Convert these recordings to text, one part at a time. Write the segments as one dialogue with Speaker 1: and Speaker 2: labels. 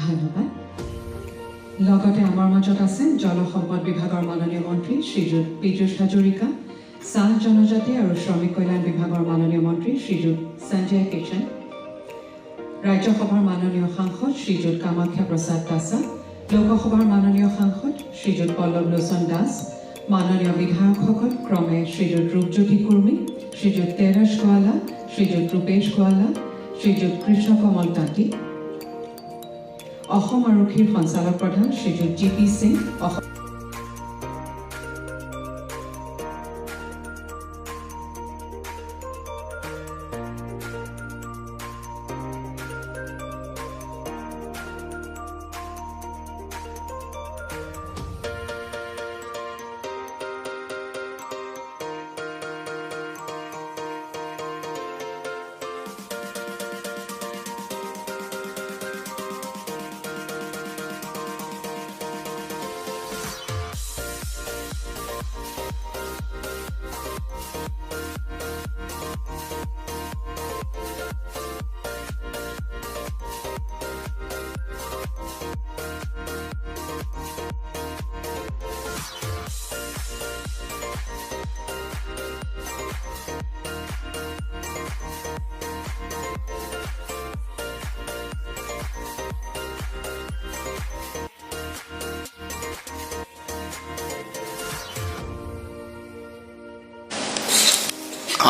Speaker 1: ধন্যবাদ। লগতে আমাৰ মাজত আছে জলসম্পদ বিভাগৰ মাননীয় মন্ত্ৰী শ্ৰীযুত পীযুষ হাজৰিকা, চাহ জনজাতি আৰু শ্ৰমিক কল্যাণ বিভাগৰ মাননীয় মন্ত্ৰী শ্ৰীযুত সঞ্জয় কিচন, ৰাজ্যসভাৰ মাননীয় সাংসদ শ্ৰীযুত কামাখ্যা প্ৰসাদ দাসা, লোকসভাৰ মাননীয় সাংসদ শ্ৰীযুত পল্লৱ লোচন দাস, মাননীয় বিধায়কসকল ক্ৰমে শ্ৰীযুত ৰূপজ্যোতি কুৰ্মী, শ্ৰীযুত তেৰশ গোৱালা, শ্ৰীযুত ৰূপেশ গোৱালা, শ্ৰীযুত কৃষ্ণ কমল তাঁতী, অসম আৰক্ষীৰ সঞ্চালক প্ৰধান শ্ৰীযুত GP সিং,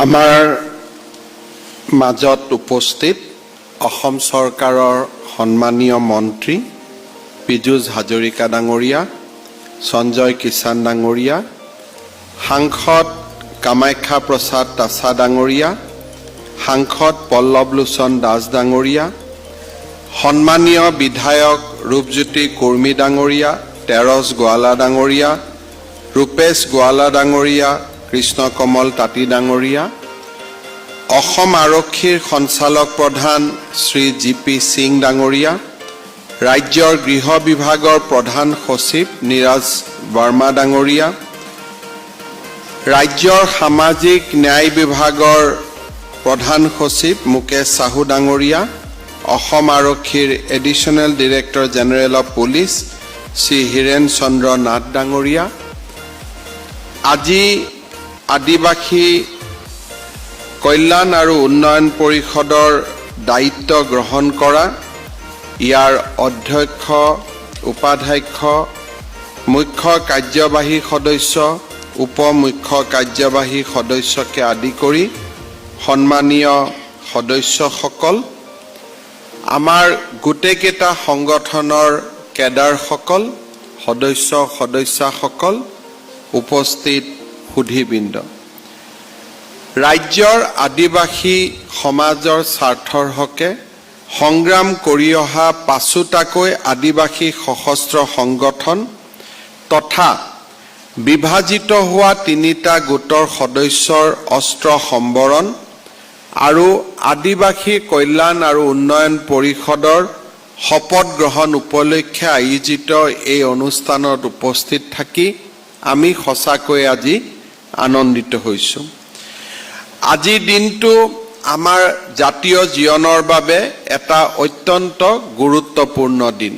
Speaker 2: আমাৰ মাজত উপস্থিত অসম চৰকাৰৰ সন্মানীয় মন্ত্ৰী পীযুষ হাজৰিকা ডাঙৰীয়া, সঞ্জয় কিষাণ ডাঙৰীয়া, সাংসদ কামাখ্যা প্ৰসাদ দাসা ডাঙৰীয়া, সাংসদ পল্লৱ লোচন দাস ডাঙৰীয়া, সন্মানীয় বিধায়ক ৰূপজ্যোতি কুৰ্মী ডাঙৰীয়া, তেৰশ গোৱালা ডাঙৰীয়া, ৰূপেশ গোৱালা ডাঙৰীয়া, কৃষ্ণ কমল তাঁতী ডাঙৰীয়া, অসম আৰক্ষীৰ সঞ্চালক প্ৰধান শ্ৰী GP সিং ডাঙৰীয়া, ৰাজ্যৰ গৃহ বিভাগৰ প্ৰধান সচিব নিৰাজ বৰ্মা ডাঙৰীয়া, ৰাজ্যৰ সামাজিক ন্যায় বিভাগৰ প্ৰধান সচিব মুকেশ সাহু ডাঙৰীয়া, অসম আৰক্ষীৰ additional director general of police Shri Hiren Chandra Nath ডাঙৰীয়া, আজি আদিবাসী কল্যাণ আৰু উন্নয়ন পৰিষদৰ দায়িত্ব গ্ৰহণ কৰা ইয়াৰ অধ্যক্ষ, উপাধ্যক্ষ, মুখ্য কাৰ্যবাহী সদস্য, উপ মুখ্য কাৰ্যবাহী সদস্যকে আদি কৰি সন্মানীয় সদস্যসকল, আমাৰ গোটেইকেইটা সংগঠনৰ কেডাৰসকল, সদস্যসকল, উপস্থিত সুধীবৃন্দ, ৰাজ্যৰ আদিবাসী সমাজৰ স্বাৰ্থৰ হকে সংগ্ৰাম কৰি অহা ৫টাকৈ আদিবাসী সশস্ত্ৰ সংগঠন তথা বিভাজিত হোৱা ৩টা গোটৰ সদস্যৰ অস্ত্ৰ সম্বৰণ আৰু আদিবাসী কল্যাণ আৰু উন্নয়ন পৰিষদৰ শপত গ্ৰহণ উপলক্ষে আয়োজিত এই অনুষ্ঠানত উপস্থিত থাকি আমি সঁচাকৈ আজি আনন্দিত হৈছোঁ। আজিৰ দিনটো আমাৰ জাতীয় জীৱনৰ বাবে এটা অত্যন্ত গুৰুত্বপূৰ্ণ দিন।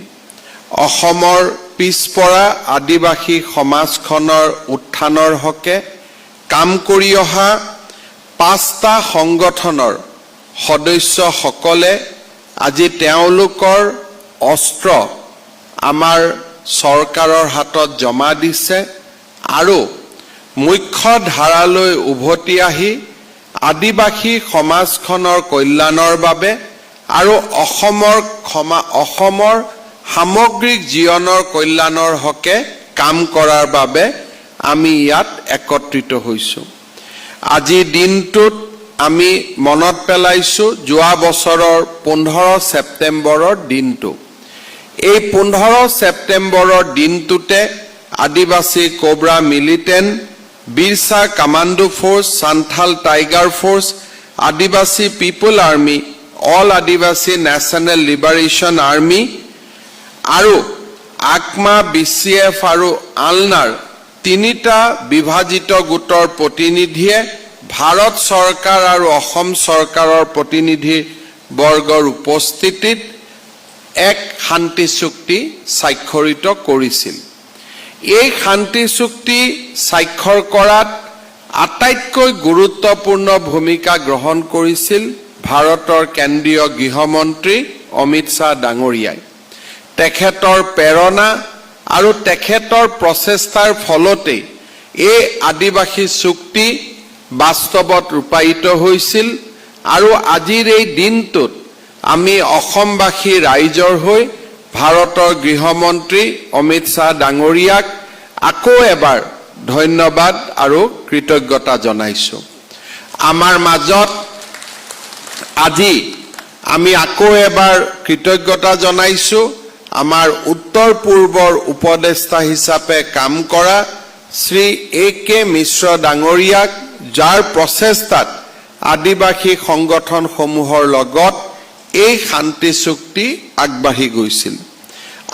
Speaker 2: অসমৰ পিছপৰা আদিবাসী সমাজখনৰ উত্থানৰ হকে কাম কৰি অহা 5টা সংগঠনৰ সদস্যসকলে আজি তেওঁলোকৰ অস্ত্ৰ আমাৰ চৰকাৰৰ হাতত জমা দিছে আৰু মুখ্য ধাৰালৈ উভতি আহি আদিবাসী সমাজখনৰ কল্যাণৰ বাবে আৰু অসমৰ সামগ্ৰিক জীৱনৰ কল্যাণৰ হকে কাম কৰাৰ বাবে আমি ইয়াত একত্ৰিত হৈছোঁ। আজি দিনটোত আমি মনত পেলাইছোঁ যোৱা বছৰৰ 15 ছেপ্টেম্বৰৰ দিনটো। এই 15 ছেপ্টেম্বৰৰ দিনটোতে আদিবাসী cobra militant, Birsa commando force, Santhal tiger force, আদিবাসী পিপল আৰ্মি, অল আদিবাসী নেশ্যনেল লিবাৰেশ্যন আৰ্মি আৰু আকমা, BCF আৰু আলনাৰ 3টা বিভাজিত গোটৰ প্ৰতিনিধিয়ে ভাৰত চৰকাৰ আৰু অসম চৰকাৰৰ প্ৰতিনিধি বৰ্গৰ উপস্থিতিত এক শান্তি চুক্তি স্বাক্ষৰিত কৰিছিল। এই শান্তি চুক্তি স্বাক্ষৰ কৰাত আটাইতকৈ গুৰুত্বপূৰ্ণ ভূমিকা গ্ৰহণ কৰিছিল ভাৰতৰ কেন্দ্ৰীয় গৃহমন্ত্ৰী অমিত শ্বাহ ডাঙৰীয়াই। তেখেতৰ প্ৰেৰণা আৰু তেখেতৰ প্ৰচেষ্টাৰ ফলতেই এই আদিবাসী চুক্তি বাস্তৱত ৰূপায়িত হৈছিল আৰু আজিৰ এই দিনটোত আমি অসমবাসী ৰাইজৰ হৈ ভাৰতৰ গৃহমন্ত্ৰী অমিত শ্বাহ ডাঙৰীয়াক আকৌ এবাৰ ধন্যবাদ আৰু কৃতজ্ঞতা জনাইছোঁ। আমাৰ মাজত আজি আমি আকৌ এবাৰ কৃতজ্ঞতা জনাইছোঁ আমাৰ উত্তৰ পূৰ্বৰ উপদেষ্টা হিচাপে কাম কৰা শ্ৰী এ.কে. মিশ্ৰ ডাঙৰীয়াক, যাৰ প্ৰচেষ্টাত আদিবাসী সংগঠনসমূহৰ লগত এই শান্তি চুক্তি আগবাঢ়ি গৈছিল।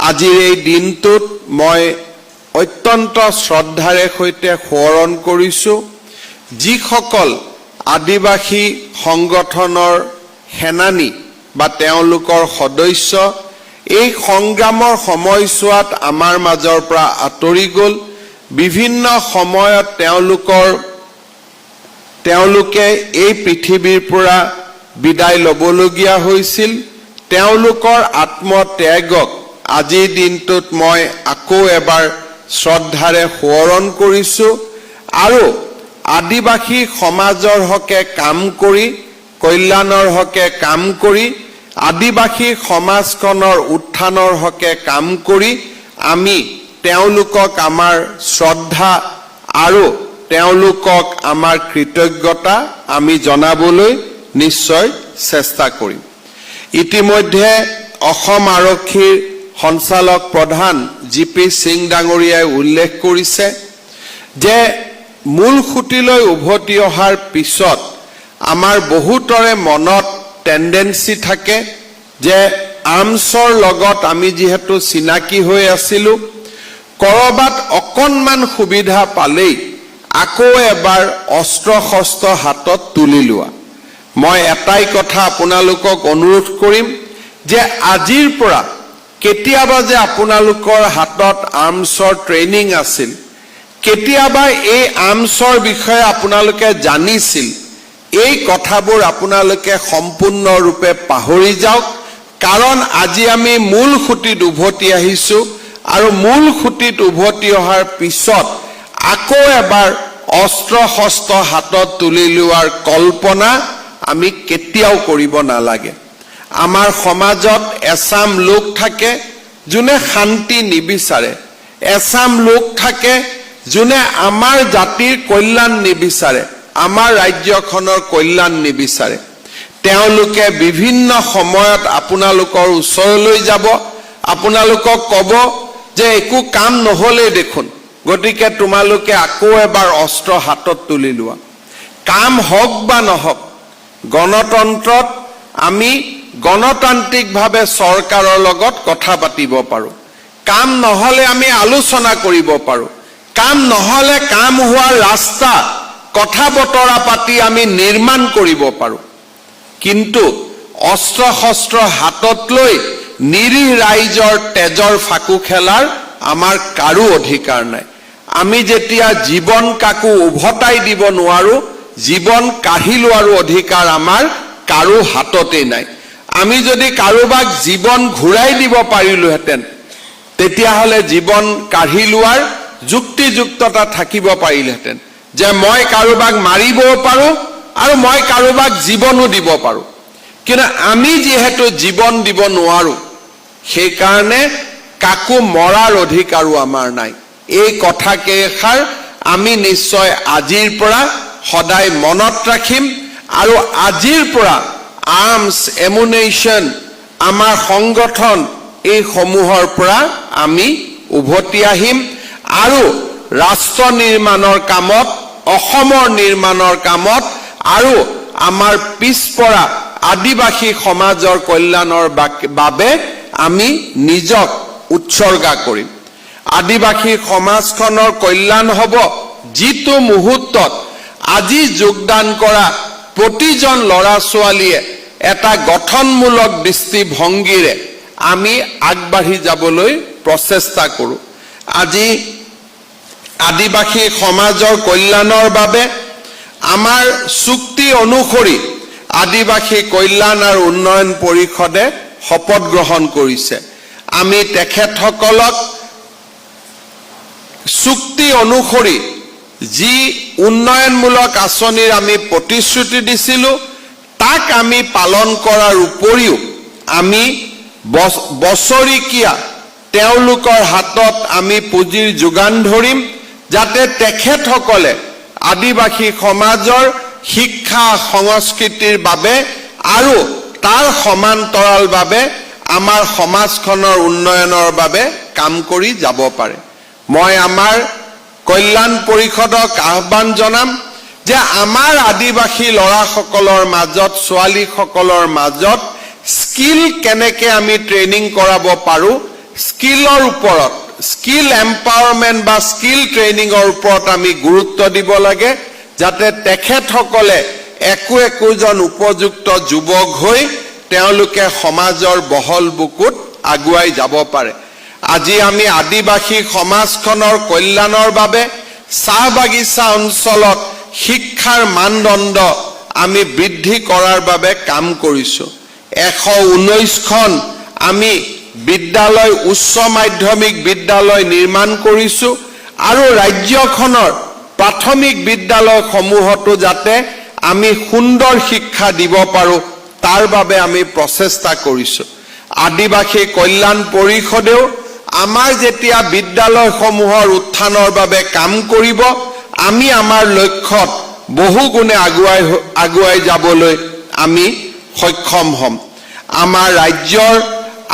Speaker 2: আজিৰ এই দিনটোত মই অত্যন্ত শ্ৰদ্ধাৰে সৈতে সোঁৱৰণ কৰিছোঁ যিসকল আদিবাসী সংগঠনৰ সেনানী বা তেওঁলোকৰ সদস্য এই সংগ্ৰামৰ সময়ছোৱাত আমাৰ মাজৰ পৰা আঁতৰি গ'ল। বিভিন্ন সময়ত তেওঁলোকে এই পৃথিৱীৰ পৰা বিদায় ল'বলগীয়া হৈছিল। তেওঁলোকৰ আত্মত্যাগক আজিৰ দিনটোত মই আকৌ এবাৰ শ্ৰদ্ধাৰে সোঁৱৰণ কৰিছোঁ আৰু আদিবাসী সমাজৰ হকে কাম কৰি, কল্যাণৰ হকে কাম কৰি, আদিবাসী সমাজখনৰ উত্থানৰ হকে কাম কৰি আমি তেওঁলোকক আমাৰ শ্ৰদ্ধা আৰু তেওঁলোকক আমাৰ কৃতজ্ঞতা আমি জনাবলৈ নিশ্চয় চেষ্টা কৰিম। ইতিমধ্যে অসম আৰক্ষীৰ সঞ্চালক প্ৰধান জি.পি. সিং ডাঙৰীয়াই উল্লেখ কৰিছে যে মূল খুঁটিলৈ উভতি অহাৰ পিছত আমাৰ বহুতৰে মনত টেণ্ডেঞ্চি থাকে যে আৰ্মছৰ লগত আমি যিহেতু চিনাকি হৈ আছিলোঁ, কৰবাত অকণমান সুবিধা পালেই আকৌ এবাৰ অস্ত্ৰ শস্ত্ৰ হাতত তুলি লোৱা। মই এটাই কথা আপোনালোকক অনুৰোধ কৰিম যে আজিৰ পৰা কেতিয়াবা যে আপোনালোকৰ হাতত আৰ্মছৰ ট্ৰেইনিং আছিল, কেতিয়াবা এই আৰ্মছৰ বিষয়ে আপোনালোকে জানিছিল, এই কথাবোৰ আপোনালোকে সম্পূৰ্ণৰূপে পাহৰি যাওক। কাৰণ আজি আমি মূল খুঁটিত উভতি আহিছোঁ আৰু মূল খুঁটিত উভতি অহাৰ পিছত আকৌ এবাৰ অস্ত্ৰ শস্ত্ৰ হাতত তুলি লোৱাৰ কল্পনা আমি কেতিয়াও কৰিব নালাগে। আমাৰ সমাজত এচাম লোক থাকে যোনে শান্তি নিবিচাৰে, এচাম লোক থাকে যোনে আমাৰ জাতিৰ কল্যাণ নিবিচাৰে, আমাৰ ৰাজ্যখনৰ কল্যাণ নিবিচাৰে। তেওঁলোকে বিভিন্ন সময়ত আপোনালোকৰ ওচৰলৈ যাব, আপোনালোকক ক'ব যে একো কাম নহ'লেই দেখোন, গতিকে তোমালোকে আকৌ এবাৰ অস্ত্ৰ হাতত তুলি লোৱা। কাম হওক বা নহওক, গণতন্ত্ৰত আমি গণতান্ত্ৰিকভাৱে চৰকাৰৰ লগত কথা পাতিব পাৰোঁ। কাম নহ'লে আমি আলোচনা কৰিব পাৰোঁ। কাম নহ'লে কাম হোৱাৰ ৰাস্তা কথা বতৰা পাতি আমি নিৰ্মাণ কৰিব পাৰোঁ। কিন্তু অস্ত্ৰ শস্ত্ৰ হাতত লৈ নিৰীহ ৰাইজৰ তেজৰ ফাকু খেলাৰ আমাৰ কাৰো অধিকাৰ নাই। আমি যেতিয়া জীৱন কাকো উভতাই দিব নোৱাৰোঁ, জীৱন কাঢ়ি লোৱাৰো অধিকাৰ আমাৰ কাৰো হাততেই নাই। আমি যদি কাৰোবাক জীৱন ঘূৰাই দিব পাৰিলোহেঁতেন, তেতিয়াহ'লে জীৱন কাঢ়ি লোৱাৰ যুক্তিযুক্ততা থাকিব পাৰিলেহেঁতেন যে মই কাৰোবাক মাৰিবও পাৰোঁ আৰু মই কাৰোবাক জীৱনো দিব পাৰোঁ। কিন্তু আমি যিহেতু জীৱন দিব নোৱাৰোঁ, সেইকাৰণে কাকো মৰাৰ অধিকাৰো আমাৰ নাই। এই কথাকেইষাৰ আমি নিশ্চয় আজিৰ পৰা সদায় মনত ৰাখিম আৰু আজিৰ পৰা আৰ্মছ, এমুনেশ্যন, আমাৰ সংগঠন এইসমূহৰ পৰা আমি উভতি আহিম আৰু ৰাষ্ট্ৰ নিৰ্মাণৰ কামত, অসমৰ নিৰ্মাণৰ কামত আৰু আমাৰ পিছপৰা আদিবাসী সমাজৰ কল্যাণৰ বাবে আমি নিজক উৎসৰ্গা কৰিম। আদিবাসী সমাজখনৰ কল্যাণ হ'ব যিটো মুহূৰ্তত আজি যোগদান কৰা প্ৰতিজন ল'ৰা ছোৱালীয়ে এটা গঠনমূলক দৃষ্টিভংগীৰে আমি আগবাঢ়ি যাবলৈ প্ৰচেষ্টা কৰোঁ। আজি আদিবাসী সমাজৰ কল্যাণৰ বাবে আমাৰ চুক্তি অনুসৰি আদিবাসী কল্যাণ আৰু উন্নয়ন পৰিষদে শপত গ্ৰহণ কৰিছে। আমি তেখেতসকলক চুক্তি অনুসৰি যি উন্নয়নমূলক আঁচনিৰ আমি প্ৰতিশ্ৰুতি দিছিলোঁ তাক আমি পালন কৰাৰ উপৰিও আমি বছৰিকীয়া তেওঁলোকৰ হাতত আমি পুঁজিৰ যোগান ধৰিম, যাতে তেখেতসকলে আদিবাসী সমাজৰ শিক্ষা সংস্কৃতিৰ বাবে আৰু তাৰ সমান্তৰালভাৱে আমাৰ সমাজখনৰ উন্নয়নৰ বাবে কাম কৰি যাব পাৰে। মই আমাৰ কল্যাণ পৰিষদক আহ্বান জনাম যে আমাৰ আদিবাসী ল'ৰাসকলৰ মাজত, ছোৱালীসকলৰ মাজত স্কিল কেনেকৈ আমি ট্ৰেইনিং কৰাব পাৰোঁ, স্কিলৰ ওপৰত, স্কিল এম্পাৱাৰমেণ্ট বা স্কিল ট্ৰেইনিঙৰ ওপৰত আমি গুৰুত্ব দিব লাগে, যাতে তেখেতসকলে একোজন উপযুক্ত যুৱক হৈ তেওঁলোকে সমাজৰ বহল বুকুত আগুৱাই যাব পাৰে। আজি আমি আদিবাসী সমাজখনৰ কল্যাণৰ বাবে চাহ বাগিচা অঞ্চলত শিক্ষাৰ মানদণ্ড আমি বৃদ্ধি কৰাৰ বাবে কাম কৰিছোঁ। 119খন আমি বিদ্যালয়, উচ্চ মাধ্যমিক বিদ্যালয় নিৰ্মাণ কৰিছোঁ আৰু ৰাজ্যখনৰ প্ৰাথমিক বিদ্যালয়সমূহতো যাতে আমি সুন্দৰ শিক্ষা দিব পাৰোঁ তাৰ বাবে আমি প্ৰচেষ্টা কৰিছোঁ। আদিবাসী কল্যাণ পৰিষদেও আমাৰ যেতিয়া বিদ্যালয়সমূহৰ উত্থানৰ বাবে কাম কৰিব, আমি আমাৰ লক্ষ্যত বহুগুণে আগুৱাই যাবলৈ আমি সক্ষম হ'ম। আমাৰ ৰাজ্যৰ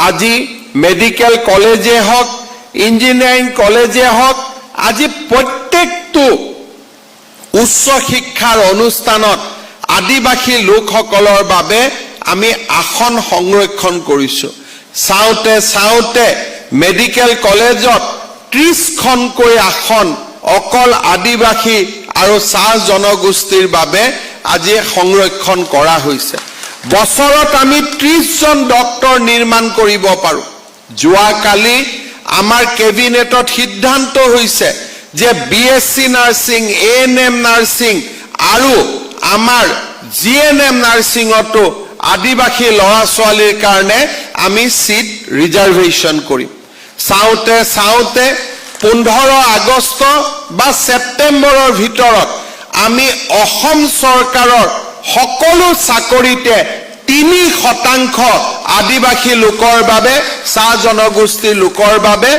Speaker 2: আজি মেডিকেল কলেজে হওক, ইঞ্জিনিয়াৰিং কলেজে হওক, আজি প্ৰত্যেকটো উচ্চ শিক্ষাৰ অনুষ্ঠানত আদিবাসী লোকসকলৰ বাবে আমি আসন সংৰক্ষণ কৰিছোঁ। চাওঁতে মেডিকেল কলেজত 30খনকৈ আসন অকল আদিবাসী আৰু চাহ জনগোষ্ঠীৰ বাবে আজি সংৰক্ষণ কৰা হৈছে। বছৰত আমি 30জন ডক্তৰ নিৰ্মাণ কৰিব পাৰোঁ। যোৱাকালি আমাৰ কেবিনেটত সিদ্ধান্ত হৈছে যে BSc নাৰ্ছিং, ANM নাৰ্ছিং আৰু আমাৰ GNM নাৰ্ছিঙতো আদিবাসী ল'ৰা ছোৱালীৰ কাৰণে আমি চিট ৰিজাৰ্ভেশ্যন কৰিম। চাওঁতে 15 আগষ্ট বা ছেপ্টেম্বৰৰ ভিতৰত আমি অসম চৰকাৰৰ সকলো চাকৰিতে 3% আদিবাসী লোকৰ বাবে, চাহ জনগোষ্ঠীৰ লোকৰ বাবে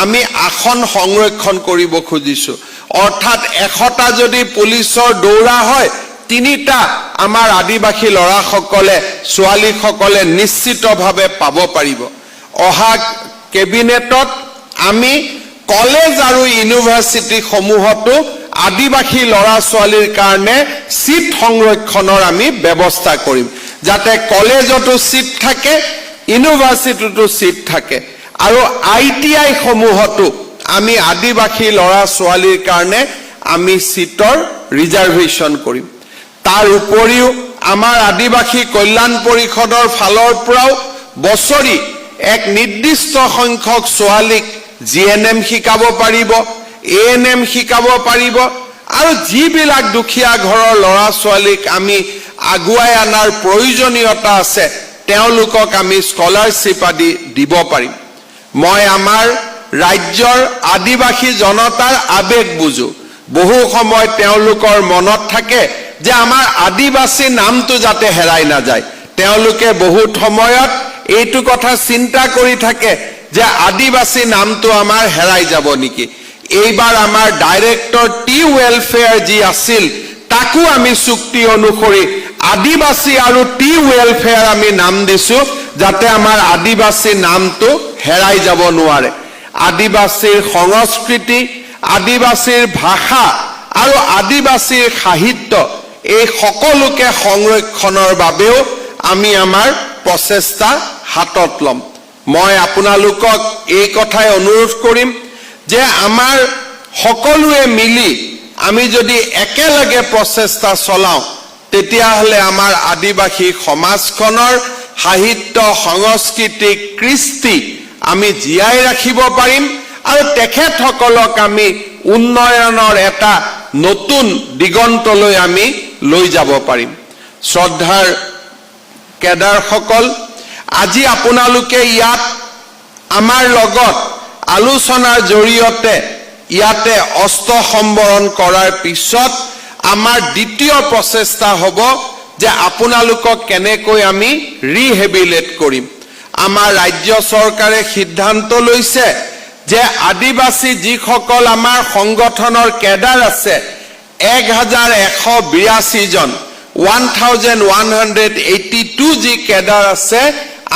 Speaker 2: আমি আসন সংৰক্ষণ কৰিব খুজিছোঁ। অৰ্থাৎ 100টা যদি পুলিচৰ দৌৰা হয়, 3টা আমাৰ আদিবাসী ল'ৰাসকলে, ছোৱালীসকলে নিশ্চিতভাৱে পাব পাৰিব। অহা কেবিনেটত আমি কলেজ আৰু ইউনিভাৰ্চিটিসমূহতো আদিবাসী ল'ৰা ছোৱালীৰ কাৰণে চিট সংৰক্ষণৰ আমি ব্যৱস্থা কৰিম, যাতে কলেজতো চিট থাকে, ইউনিভাৰ্চিটিতো চিট থাকে আৰু ITI সমূহতো আমি আদিবাসী ল'ৰা ছোৱালীৰ কাৰণে আমি চিটৰ ৰিজাৰ্ভেশ্যন কৰিম। তাৰ উপৰিও আমাৰ আদিবাসী কল্যাণ পৰিষদৰ ফালৰ পৰাও বছৰি এক নিৰ্দিষ্ট সংখ্যক ছোৱালীক GNM শিকাব পাৰিব, ANM শিকাব পাৰিব আৰু যিবিলাক দুখীয়া ঘৰৰ ল'ৰা ছোৱালীক আমি আগুৱাই অনাৰ প্ৰয়োজনীয়তা আছে তেওঁলোকক আমি স্কলাৰশ্বিপ আদি দিব পাৰিম। মই আমাৰ ৰাজ্যৰ আদিবাসী জনতাৰ আবেগ বুজো। বহু সময় তেওঁলোকৰ মনত থাকে যে আমাৰ আদিবাসী নামটো যাতে হেৰাই নাযায়। তেওঁলোকে বহুত সময়ত এইটো কথা চিন্তা কৰি থাকে যে আদিবাসী নামটো আমাৰ হেৰাই যাব নেকি। এইবাৰ আমাৰ ডাইৰেক্টৰ টি ৱেলফেয়াৰ যি আছিল তাকো আমি চুক্তি অনুসৰি আদিবাসী আৰু টি ৱেলফেয়াৰ আমি নাম দিছোঁ, যাতে আমাৰ আদিবাসী নামটো হেৰাই যাব নোৱাৰে। আদিবাসীৰ সংস্কৃতি, আদিবাসীৰ ভাষা আৰু আদিবাসীৰ সাহিত্য এই সকলোকে সংৰক্ষণৰ বাবেও আমি আমাৰ প্ৰচেষ্টা হাতত ল'ম। মই আপোনালোকক এই কথাই অনুৰোধ কৰিম যে আমাৰ সকলোৱে মিলি আমি যদি একেলগে প্ৰচেষ্টা চলাওঁ তেতিয়াহ'লে আমাৰ আদিবাসী সমাজখনৰ সাহিত্য সংস্কৃতি কৃষ্টি আমি জীয়াই ৰাখিব পাৰিম আৰু তেখেতসকলক আমি উন্নয়নৰ এটা নতুন দিগন্তলৈ আমি লৈ যাব পাৰিম শ্ৰদ্ধাৰ কেডাৰসকল আজি আপোনালোকে ইয়াত আমাৰ লগত আলোচনাৰ জৰিয়তে ইয়াতে অস্ত্ৰ সম্বৰণ কৰাৰ পিছত আমাৰ দ্বিতীয় প্ৰচেষ্টা হ'ব যে আপোনালোকক কেনেকৈ আমি ৰিহেবিলেট কৰিম আমাৰ ৰাজ্য চৰকাৰে সিদ্ধান্ত লৈছে যে আদিবাসী যিসকল আমাৰ সংগঠনৰ কেডাৰ আছে 1182 জন 1182 যি কেডাৰ আছে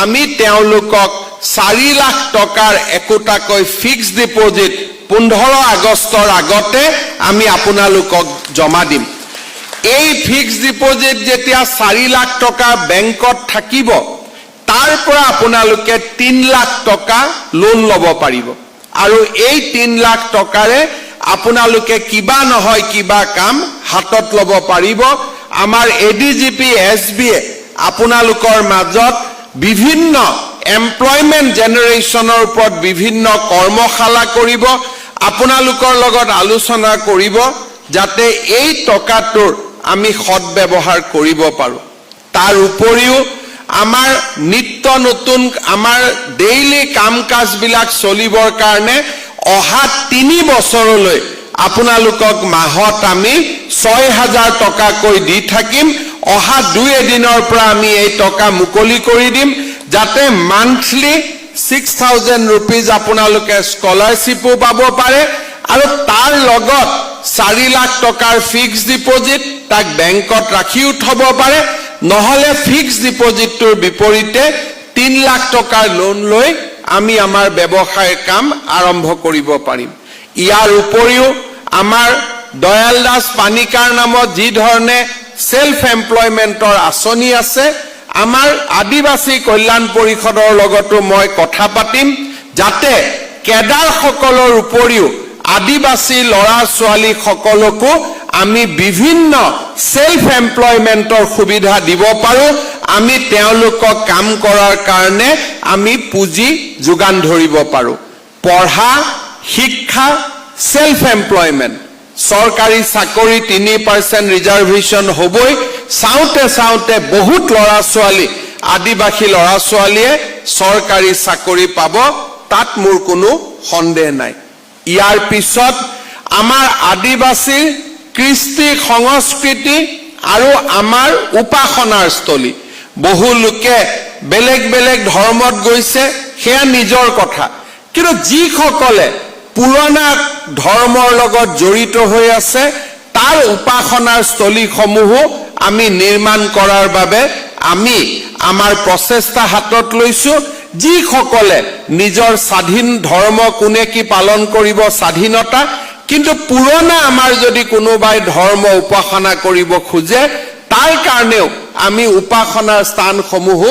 Speaker 2: আমি তেওঁলোকক 4 লাখ টকাৰ একোটাকৈ ফিক্স ডিপোজিট 15 আগষ্টৰ আগতে আমি আপোনালোকক জমা দিম এই ফিক্স ডিপোজিট যেতিয়া 4 লাখ টকা বেংকত থাকিব তাৰ পৰা আপোনালোকে 3 লাখ টকা লোন ল'ব পাৰিব আৰু এই 3 লাখ টকাৰে আপোনালোকে কিবা নহয় কিবা কাম হাতত ল'ব পাৰিব আমাৰ এডিজিপি এছবিয়ে আপোনালোকৰ মাজত বিভিন্ন এমপ্লয়মেন্ট জেনাৰেশ্যনৰ ওপৰত বিভিন্ন কৰ্মশালা কৰিব আপোনালোকৰ লগত আলোচনা কৰিব যাতে এই টকাটোৰ আমি সৎব্যৱহাৰ কৰিব পাৰো তাৰ উপৰিও আমাৰ নিত্য নতুন আমাৰ ডেইলি কাম-কাজ বিলাক চলিবৰ কাৰণে অহা 3 বছৰলৈ আপোনালোকক মাহত আমি 6000 টকাকৈ দি থাকিম অহা 2 এদিনৰ পৰা আমি এই টকা মুকলি কৰি দিম যাতে মান্থলি 6000 rupees আপোনালোকে স্কলাৰশ্বিপো পাব পাৰে আৰু তাৰ লগত 4 লাখ টকাৰ ফিক্স ডিপোজিট তাক বেংকত ৰাখিও থব পাৰে নহলে ফিক্স ডিপোজিটৰ বিপৰীতে 3 লাখ টকাৰ লোন লৈ আমি আমাৰ ব্যৱসায়ৰ কাম আৰম্ভ কৰিব পাৰিম ইয়াৰ উপৰিও আমাৰ দয়াল দাস পানিকাৰ নামত যি ধৰণে সেলফ এমপ্লয়মেন্টৰ আঁচনি আছে আমাৰ আদিবাসী কল্যাণ পৰিষদৰ লগতো মই কথা পাতিম যাতে কেডাৰ সকলৰ উপৰিও আদিবাসী লৰা ছোৱালী সকলকো আমি বিভিন্ন সেলফ এমপ্লয়মেন্টৰ সুবিধা দিব পাৰো আমি তেওঁলোকক কাম কৰাৰ কাৰণে আমি পুঁজি যোগান ধৰিব পাৰো পঢ়া শিক্ষা সেলফ এমপ্লয়মেন্ট চৰকাৰী চাকৰি 3% ৰিজাৰ্ভেশন হ'বই চাওতে বহুত লৰা ছোৱালী আদিবাসী লৰা ছোৱালীয়ে চৰকাৰী চাকৰি পাব তাত মোৰ কোনো সন্দেহ নাই ইয়াৰ পিছত আমাৰ আদিবাসী কৃষ্টি সংস্কৃতি আৰু আমাৰ উপাসনাৰ স্থলী বহু লোকে বেলেগ বেলেগ ধৰ্মত গৈছে সেয়া নিজৰ কথা কিন্তু যিসকলে পুৰণা ধৰ্মৰ লগত জড়িত হৈ আছে তাৰ উপাসনাৰ স্থলীসমূহ আমি নিৰ্মাণ কৰাৰ বাবে আমি আমাৰ প্ৰচেষ্টা হাতত লৈছো যিসকলে নিজৰ স্বাধীন ধৰ্ম কোনে কি পালন কৰিব স্বাধীনতা কিন্তু পুৰণা আমাৰ যদি কোনোবাই ধৰ্ম উপাসনা কৰিব খোজে তাৰ কাৰণেও আমি উপাসনাৰ স্থানসমূহ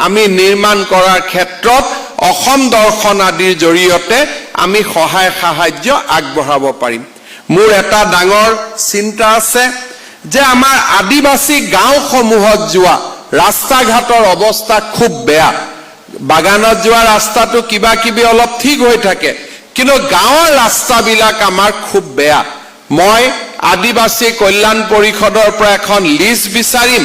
Speaker 2: আমি নিৰ্মাণ কৰাৰ ক্ষেত্ৰত অসম দৰ্শন আদিৰ জৰিয়তে আমি সহায় সাহায্য আগবঢ়াব পাৰিম মোৰ এটা ডাঙৰ চিন্তা আছে যে আমাৰ আদিবাসী গাঁওসমূহত যোৱা ৰাস্তা ঘাটৰ অৱস্থা খুব বেয়া বাগানত যোৱা ৰাস্তাটো কিবা কিবি অলপ ঠিক হৈ থাকে কিন্তু গাঁৱৰ ৰাস্তাবিলাক আমাৰ খুব বেয়া মই আদিবাসী কল্যাণ পৰিষদৰ পৰা এখন লিষ্ট বিচাৰিম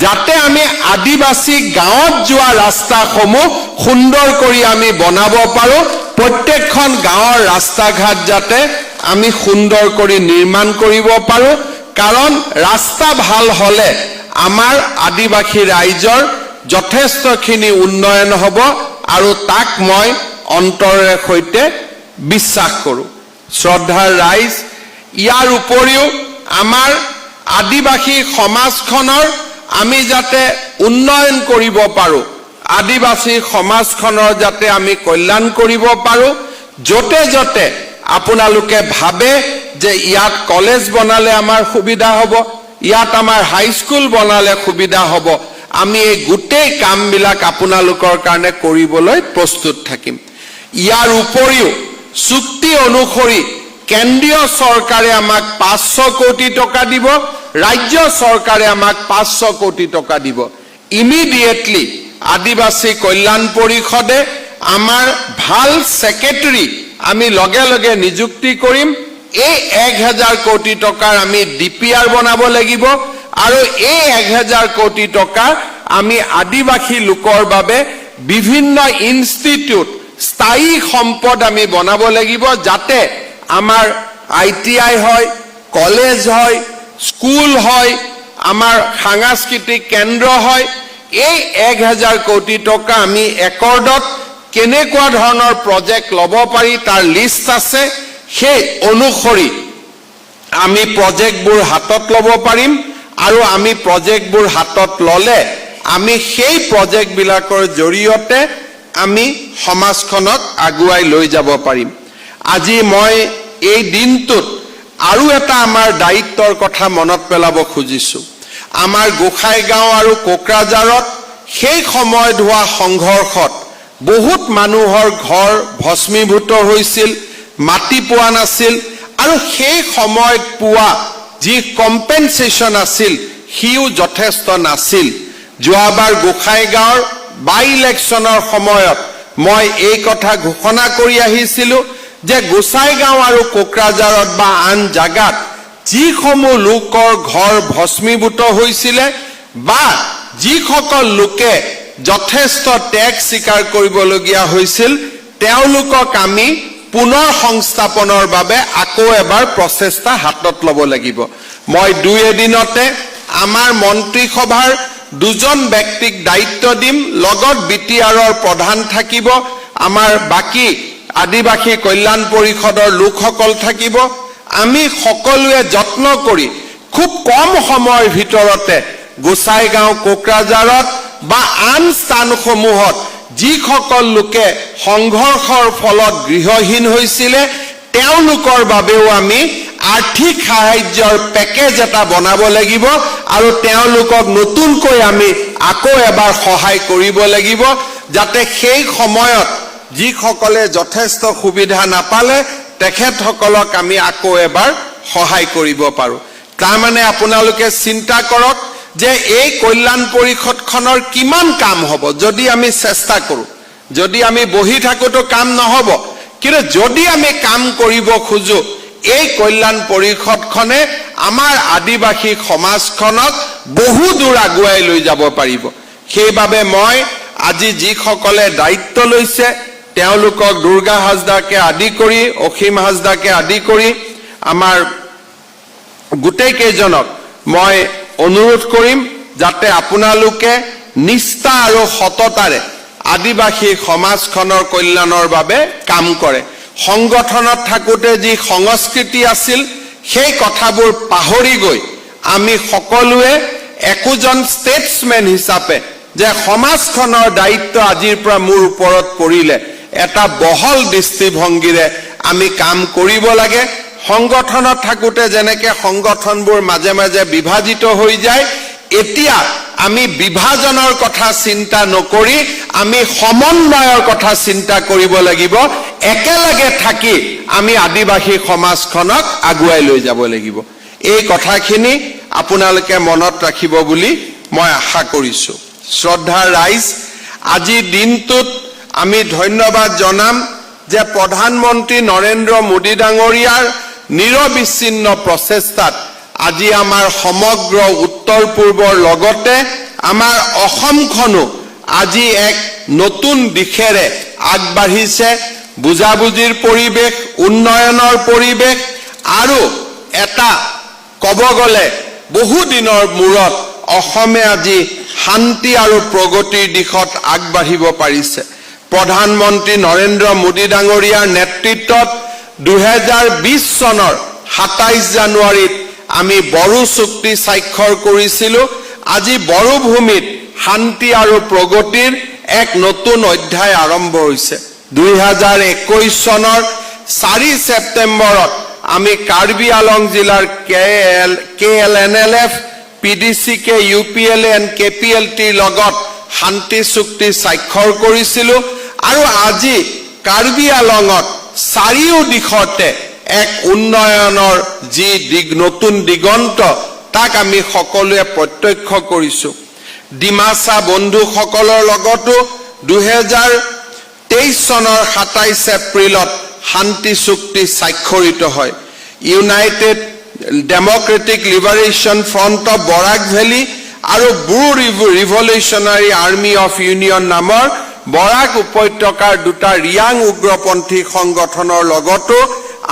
Speaker 2: যাতে আমি আদিবাসী গাঁৱত যোৱা ৰাস্তাসমূহ সুন্দৰ কৰি আমি বনাব পাৰো প্ৰত্যেকখন গাঁৱৰ ৰাস্তা ঘাট যাতে আমি সুন্দৰ কৰি নিৰ্মাণ কৰিব পাৰো কাৰণ ৰাস্তা ভাল হলে আমাৰ আদিবাসী ৰাইজৰ যথেষ্টখিনি উন্নয়ন হ'ব আৰু তাক মই অন্তৰেৰে সৈতে বিশ্বাস কৰো শ্ৰদ্ধাৰ ৰাইজ ইয়াৰ উপৰিও আমাৰ আদিবাসী সমাজখনৰ আমি যাতে উন্নয়ন কৰিব পাৰো আদিবাসী সমাজখনৰ যাতে আমি কল্যাণ কৰিব পাৰো যতে যতে আপোনালোকে ভাবে যে ইয়াত কলেজ বনালে আমাৰ সুবিধা হ'ব ইয়াত আমাৰ হাই স্কুল বনালে সুবিধা হ'ব আমি এই গোটেই কামবিলাক আপোনালোকৰ কাৰণে কৰিবলৈ প্ৰস্তুত থাকিম ইয়াৰ উপৰিও চুক্তি অনুসৰি কেন্দ্ৰীয় চৰকাৰে আমাক 500 কোটি টকা দিব ৰাজ্য চৰকাৰে আমাক 500 কোটি টকা দিব ইমিডিয়েটলি আদিবাসী কল্যাণ পৰিষদে আমাৰ ভাল সেক্ৰেটাৰী আমি লগে লগে নিযুক্তি কৰিম এই 1000 কোটি টকাৰ আমি ডিপিআৰ বনাব লাগিব আৰু এই 1000 কোটি টকা আমি আদিবাসী লোকৰ বাবে বিভিন্ন ইনষ্টিটিউট স্থায়ী সম্পদ আমি বনাব লাগিব যাতে আমাৰ ITI হয় কলেজ হয় স্কুল হয় আমাৰ সাংস্কৃতিক কেন্দ্ৰ হয় এই 1000 কোটি টকা আমি একৰ্ডত কেনেকুৱা ধৰণৰ প্ৰজেক্ট ল'ব পাৰি তাৰ লিষ্ট আছে সেই অনুসৰি আমি প্ৰজেক্টবোৰ হাতত ল'ব পাৰিম আৰু আমি প্ৰজেক্টবোৰ হাতত ল'লে আমি সেই প্ৰজেক্টবিলাকৰ জৰিয়তে আমি সমাজখনক আগুৱাই লৈ যাব পাৰিম আজি মই এই দিনটোত আৰু এটা আমাৰ দায়িত্বৰ কথা মনত পেলাব খুজিছো আমাৰ গোসাইগাঁও আৰু কোকৰাঝাৰত সেই সময়ত হোৱা সংঘৰ্ষত বহুত মানুহৰ ঘৰ ভস্মীভূত হৈছিল মাটি পোৱা নাছিল আৰু সেই সময়ত পোৱা যি কম্পেনসেশন আছিল হিউ যথেষ্ট নাছিল যোৱাবাৰ গোসাইগাঁৱৰ বাই ইলেকশ্যনৰ সময়ত মই এই কথা ঘোষণা কৰি আহিছিলো যে গোসাইগাঁও আৰু কোকৰাঝাৰত বা আন জাগাত যিসমূহ লোকৰ ঘৰ ভস্মীভূত হৈছিল বা যিসকল লোকে যথেষ্ট টেক্স স্বীকাৰ কৰিবলগীয়া হৈছিল তেওঁলোকক আমি পুনৰ সংস্থাপনৰ বাবে আকৌ এবাৰ প্ৰচেষ্টা হাতত ল'ব লাগিব মই দুই এদিনতে আমাৰ মন্ত্ৰী সভাৰ দুজন ব্যক্তিক দায়িত্ব দিম লগত বিটিআৰৰ প্ৰধান থাকিব আমাৰ বাকি আদিবাসী কল্যাণ পৰিষদৰ লোকসকল থাকিব আমি সকলোৱে যত্ন কৰি খুব কম সময়ৰ ভিতৰতে গোসাইগাঁও কোকৰাঝাৰত বা আন স্থানসমূহত যিসকল লোকে সংঘৰ্ষৰ ফলত গৃহহীন হৈছিল তেওঁলোকৰ বাবেও আমি আৰ্থিক সাহায্যৰ পেকেজ এটা বনাব লাগিব আৰু তেওঁলোকক নতুনকৈ আমি আকৌ এবাৰ সহায় কৰিব লাগিব যাতে সেই সময়ত যিসকলে যথেষ্ট সুবিধা নাপালে তেখেতসকলক আমি আকৌ এবাৰ সহায় কৰিব পাৰো তাৰ মানে আপোনালোকে চিন্তা কৰক যে এই কল্যাণ পৰিষদখনৰ কিমান কাম হ'ব যদি আমি চেষ্টা কৰো যদি আমি বহি থাকোতো কাম নহব কিন্তু যদি আমি কাম কৰিব খুজো এই কল্যাণ পৰিষদখনে আমাৰ আদিবাসী সমাজখনক বহু দূৰ আগুৱাই লৈ যাব পাৰিব সেইবাবে মই আজি যিসকলে দায়িত্ব লৈছে তেওঁলোকক দুৰ্গা হাজদাকে আদি কৰি অসীম হাজদাকে আদি কৰি আমাৰ গোটেই কেইজনক মই অনুৰোধ কৰিম যাতে আপোনালোকে নিষ্ঠা আৰু সততাৰে আদিবাসী সমাজখনৰ কল্যাণৰ বাবে কাম কৰে সংগঠনত থাকোতে যি সংস্কৃতি আছিল সেই কথাবোৰ পাহৰি গৈ আমি সকলোৱে একোজন ষ্টেটসম্যান হিচাপে যে সমাজখনৰ দায়িত্ব আজিৰ পৰা মোৰ ওপৰত পৰিলে এটা বহল দৃষ্টিভংগীৰে আমি কাম কৰিব লাগে সংগঠনত থাকোতে যেনেকে সংগঠনবোৰ মাজে মাজে বিভাজিত হৈ যায় এতিয়া আমি বিভাজনৰ কথা চিন্তা নকৰি আমি সমন্বয়ৰ কথা চিন্তা কৰিব লাগিব একেলগে থাকি আমি আদিবাসী সমাজখনক আগুৱাই লৈ যাব লাগিব এই কথাখিনি আপোনালোকে মনত ৰাখিব বুলি মই আশা কৰিছো শ্ৰদ্ধা ৰাইজ আজি দিনটোত আমি ধন্যবাদ জনাম যে প্ৰধানমন্ত্ৰী নৰেন্দ্ৰ মোদী ডাঙৰীয়াৰ নিৰবিচ্ছিন্ন প্ৰচেষ্টাত আজি আমাৰ সমগ্ৰ উত্তৰ পূৰ্বৰ লগতে আমাৰ অসমখনো আজি এক নতুন দিশেৰে আগবাঢ়িছে বুজাবুজিৰ পৰিৱেশ উন্নয়নৰ পৰিৱেশ আৰু এটা ক'ব গ'লে বহু দিনৰ মূৰত অসমে আজি শান্তি আৰু প্ৰগতিৰ দিশত আগবাঢ়িব পাৰিছে প্ৰধানমন্ত্ৰী নৰেন্দ্ৰ মোদী ডাঙৰীয়াৰ নেতৃত্বত 2020 চনৰ 27 জানুৱাৰীত আমি বড়ো চুক্তি স্বাক্ষৰ কৰিছিলো আজি বড়ো ভূমিত শান্তি আৰু প্ৰগতিৰ এক নতুন অধ্যায় আৰম্ভ হৈছে 2021 চনৰ 4 ছেপ্টেম্বৰত আমি কাৰ্বি আলং জিলাৰ KLNLF PDCK UPLA and KPLT লগত শান্তি চুক্তি স্বাক্ষৰ কৰিছিলো আৰু আজি কাৰ্বি আলঙত চাৰিও দিশতে এক উন্নয়নৰ যি নতুন দিগন্ত তাক আমি সকলোৱে প্ৰত্যক্ষ কৰিছো ডিমাচা বন্ধুসকলৰ লগতো 2023 চনৰ 27 এপ্ৰিলত শান্তি চুক্তি স্বাক্ষৰিত হয়। United democratic liberation front of Barak valley আৰু Bru revolutionary army of union নামৰ বৰাক উপত্যকাৰ দুটা ৰিয়াং উগ্ৰপন্থী সংগঠনৰ লগতো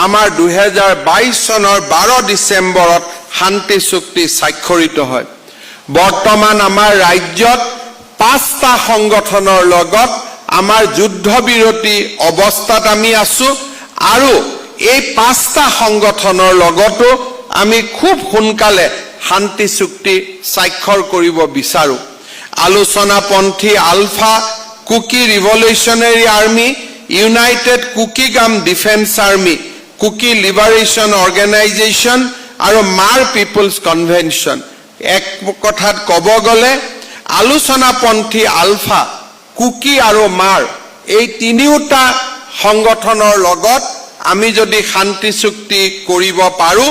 Speaker 2: আমাৰ 2022 চনৰ 12 ডিচেম্বৰত শান্তি চুক্তি স্বাক্ষৰিত হয়। বৰ্তমান আমাৰ ৰাজ্যত 5টা সংগঠনৰ লগত আমাৰ যুদ্ধবিৰতি অৱস্থাত আমি আছো আৰু এই 5টা সংগঠনৰ লগতো আমি খুব সোনকালে শান্তি চুক্তি স্বাক্ষৰ কৰিব বিচাৰো। আলোচনাপন্থী ULFA Kuki revolutionary army, united Kukigam defence army, Kuki liberation organisation আৰু মাৰ পিপলছ কনভেনশ্যন। এক কথাত ক'ব গ'লে আলোচনাপন্থী আলফা, কুকি আৰু মাৰ এই তিনিওটা সংগঠনৰ লগত আমি যদি শান্তি চুক্তি কৰিব পাৰো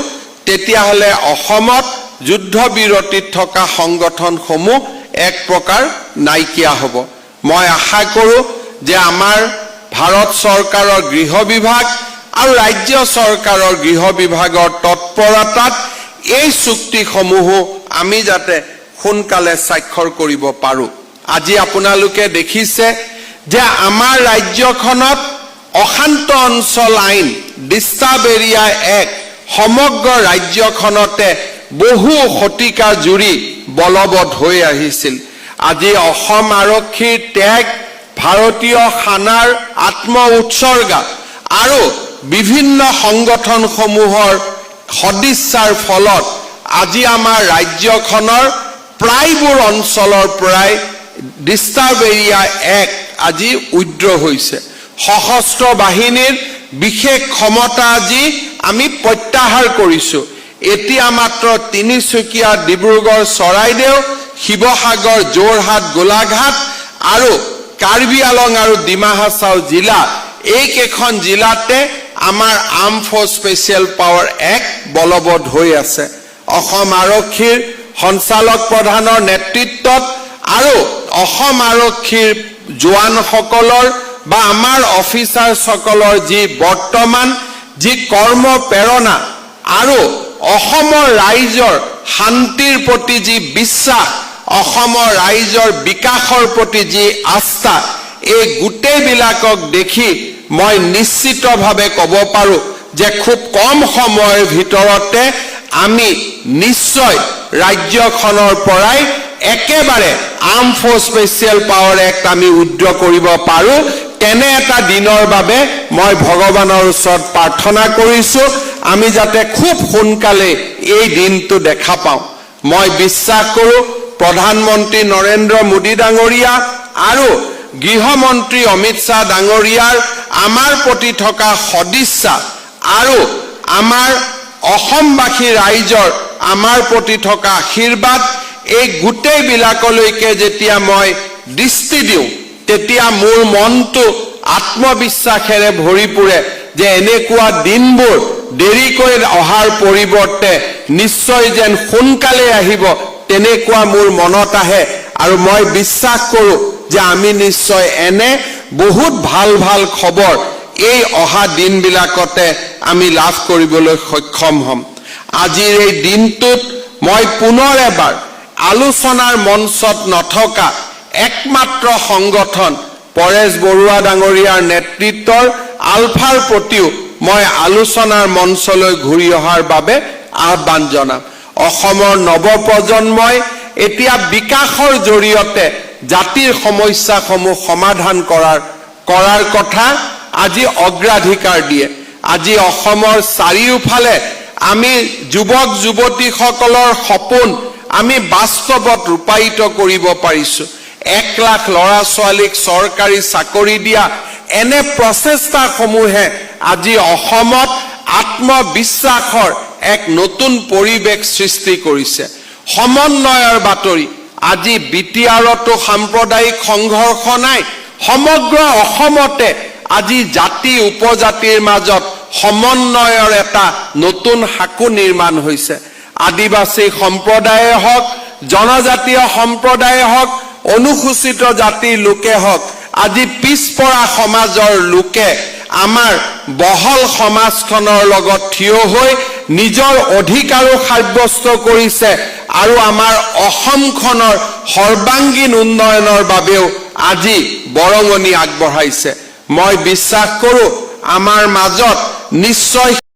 Speaker 2: তেতিয়াহ'লে অসমত যুদ্ধবিৰতিত থকা সংগঠনসমূহ এক প্ৰকাৰ নাইকিয়া হ'ব। মই আশা কৰোঁ যে আমাৰ ভাৰত চৰকাৰৰ গৃহ বিভাগ আৰু ৰাজ্য চৰকাৰৰ গৃহ বিভাগৰ তৎপৰতাত এই চুক্তিসমূহো আমি যাতে সোনকালে স্বাক্ষৰ কৰিব পাৰোঁ। আজি আপোনালোকে দেখিছে যে আমাৰ ৰাজ্যখনত অশান্ত অঞ্চল আইন ডিষ্টাৰ্ব এৰিয়া এক্ট সমগ্ৰ ৰাজ্যখনতে বহু শতিকা জুৰি বলবৎ হৈ আহিছিল। আজি অসম আৰক্ষীৰ ত্যাগ, ভাৰতীয় সেনাৰ আত্ম উৎসৰ্গা আৰু বিভিন্ন সংগঠনসমূহৰ সদিচ্ছাৰ ফলত আজি আমাৰ ৰাজ্যখনৰ প্ৰায়বোৰ অঞ্চলৰ পৰাই ডিষ্টাৰ্ব এৰিয়া এক্ট আজি উইড্ৰ হৈছে। সশস্ত্ৰ বাহিনীৰ বিশেষ ক্ষমতা আজি আমি প্ৰত্যাহাৰ কৰিছো। এতিয়া মাত্ৰ তিনিচুকীয়া, ডিব্ৰুগড়, চৰাইদেউ, শিৱসাগৰ, যোৰহাট, গোলাঘাট আৰু কাৰ্বি আলং আৰু ডিমা হাছাও জিলা, এইকেইখন জিলাতে আমাৰ arm force special power act বলবৎ হৈ আছে। অসম আৰক্ষীৰ সঞ্চালক প্ৰধানৰ নেতৃত্বত আৰু অসম আৰক্ষীৰ জোৱানসকলৰ বা আমাৰ অফিচাৰসকলৰ যি বৰ্তমান যি কৰ্ম প্ৰেৰণা আৰু অসমৰ ৰাইজৰ শান্তিৰ প্ৰতি যি বিশ্বাস, অসমৰ ৰাইজৰ বিকাশৰ প্ৰতি যি আস্থা, এই গোটেইবিলাকক দেখি মই নিশ্চিতভাৱে ক'ব পাৰোঁ যে খুব কম সময়ৰ ভিতৰতে আমি নিশ্চয় ৰাজ্যখনৰ পৰাই একেবাৰে arm force special power act আমি উইড্ৰ কৰিব পাৰোঁ। তেনে এটা দিনৰ বাবে মই ভগৱানৰ ওচৰত প্ৰাৰ্থনা কৰিছোঁ আমি যাতে খুব সোনকালে এই দিনটো দেখা পাওঁ। মই বিশ্বাস কৰোঁ প্ৰধানমন্ত্ৰী নৰেন্দ্ৰ মোদী ডাঙৰীয়া আৰু গৃহমন্ত্ৰী অমিত শ্বাহ ডাঙৰীয়াৰ আমাৰ প্ৰতি থকা সদিচ্ছা আৰু আমাৰ অসমবাসী ৰাইজৰ আমাৰ প্ৰতি থকা আশীৰ্বাদ, এই গোটেইবিলাকলৈকে যেতিয়া মই দৃষ্টি দিওঁ তেতিয়া মোৰ মনটো আত্মবিশ্বাসেৰে ভৰি পৰে যে এনেকুৱা দিনবোৰ দেৰিকৈ অহাৰ পৰিৱৰ্তে নিশ্চয় যেন সোনকালে আহিব তেনেকুৱা মোৰ মনত আহে। আৰু মই বিশ্বাস কৰোঁ যে আমি নিশ্চয় এনে বহুত ভাল ভাল খবৰ এই অহা দিনবিলাকতে আমি লাভ কৰিবলৈ সক্ষম হ'ম। আজিৰ এই দিনটোত মই পুনৰ এবাৰ আলোচনাৰ মঞ্চত নথকা একমাত্ৰ সংগঠন পৰেশ বৰুৱা ডাঙৰীয়াৰ নেতৃত্বৰ আলফাৰ প্ৰতিও মই আলোচনাৰ মঞ্চলৈ ঘূৰি অহাৰ বাবে আহ্বান জনাম। অসমৰ নৱপ্ৰজন্মই এতিয়া বিকাশৰ জৰিয়তে জাতিৰ সমস্যাসমূহ সমাধান কৰাৰ কথা আজি অগ্ৰাধিকাৰ দিয়ে। আজি অসমৰ চাৰিওফালে আমি যুৱক যুৱতীসকলৰ সপোন আমি বাস্তৱত ৰূপায়িত কৰিব পাৰিছোঁ। 1 লাখ ল'ৰা ছোৱালীক চৰকাৰী চাকৰি দিয়া এনে প্ৰচেষ্টাসমূহে আজি অসমত আত্মবিশ্বাসৰ এক নতুন পৰিৱেশ সৃষ্টি কৰিছে। সমন্বয়ৰ বাতৰি, আজি বিটিআৰতো সাম্প্ৰদায়িক সংঘৰ্ষ নাই। সমগ্ৰ অসমতে আজি জাতি উপজাতিৰ মাজত সমন্বয়ৰ এটা নতুন সাঁকো নিৰ্মাণ হৈছে। আদিবাসী সম্প্ৰদায়ে হওক, জনজাতীয় সম্প্ৰদায়ে হওক অনুসূচিত জাতিৰ লোকে হওক আজি পিছপৰা সমাজৰ লোকে আমাৰ বহল সমাজখনৰ লগত থিয় হৈ নিজৰ অধিকাৰো সাব্যস্ত কৰিছে আৰু আমাৰ অসমখনৰ সৰ্বাংগীন উন্নয়নৰ বাবেও আজি বৰঙণি আগবঢ়াইছে মই বিশ্বাস কৰোঁ আমাৰ মাজত নিশ্চয়